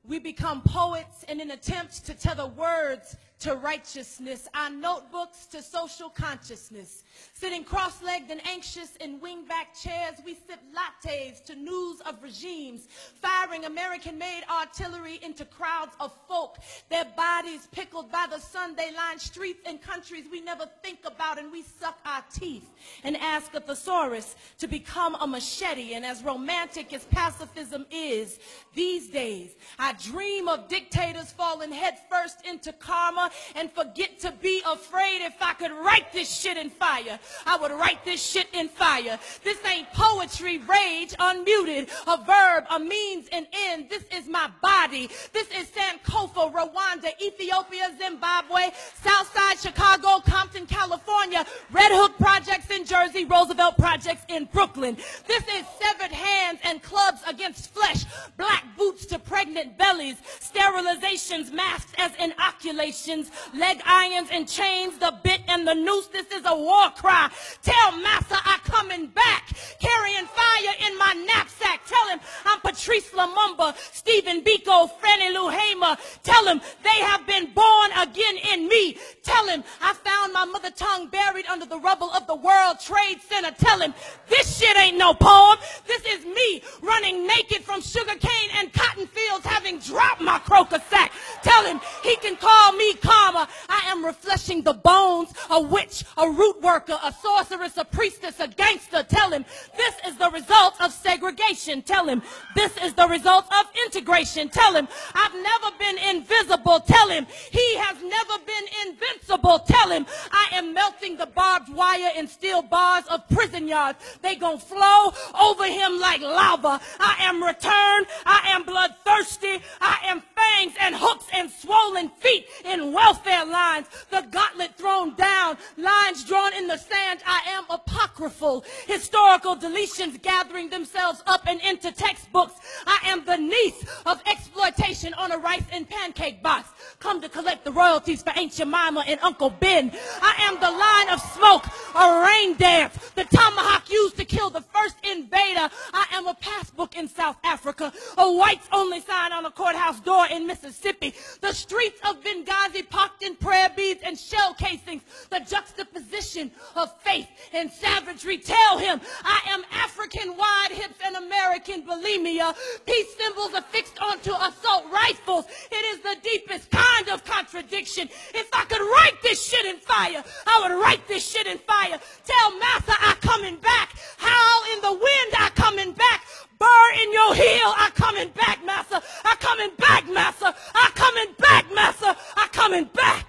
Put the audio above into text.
We become poets in an attempt to tether words to righteousness, our notebooks to social consciousness. Sitting cross-legged and anxious in wingback chairs, we sip lattes to news of regimes, firing American-made artillery into crowds of folk, their bodies pickled by the sun. They line streets in countries we never think about, and we suck our teeth and ask a thesaurus to become a machete. And as romantic as pacifism is these days, I dream of dictators falling headfirst into karma and forget to be afraid. If I could write this shit in fire, I would write this shit in fire. This ain't poetry, rage, unmuted, a verb, a means, an end. This is my body. This is Sankofa, Rwanda, Ethiopia, Zimbabwe, Southside, Chicago, Compton, California, Red Hook projects in Jersey, Roosevelt projects in Brooklyn. This is severed hands and clubs against flesh, black boots to pregnant bellies, sterilizations masked as inoculations, leg irons and chains, the bit and the noose. This is a war cry. Tell Massa I'm coming back, carrying fire in my knapsack. Tell him I'm Patrice Lumumba, Stephen Biko, Fannie Lou Hamer. Tell him they have been born again in me. Tell him I found my mother tongue buried under the rubble of the World Trade Center. Tell him this shit ain't no poem. This is me running naked from sugarcane and cotton fields, having dropped my croaker sack. Tell him he can call me karma. I am refreshing the bones, a witch, a root worker, a sorceress, a priestess, a gangster. Tell him this is the result of segregation. Tell him this is the result of integration. Tell him I've never been invisible. Tell him he has never been invincible. Tell him I am melting the barbed wire in steel bars of prison yards. They gon' flow over him like lava. I am returned. I am bloodthirsty. I am fangs and hooks and swollen feet in welfare lines. The gauntlet thrown down, lines drawn in the sand. I am apocryphal. Historical deletions gathering themselves up and into textbooks. I am the niece of exploitation on a rice and pancake box. Come to collect the royalties for Aunt Jemima and Uncle Ben. I am the line of smoke, a rain dance, the tomahawk used to kill the first invader. I am a passbook in South Africa, a whites only sign on a courthouse door in Mississippi. The streets of Benghazi pocked in prayer beads and shell casings. The juxtaposition of faith and savagery. Tell him I am African wide hips and American bulimia. Peace symbols affixed onto assault rifles. It is the deepest kind of contradiction. If I could write this shit in fire, I would write this shit in fire. Tell Massa I coming back. Howl in the wind, I coming back. Burr in your heel, I coming back, Massa. I coming back, Massa. I coming back, Massa. I coming back.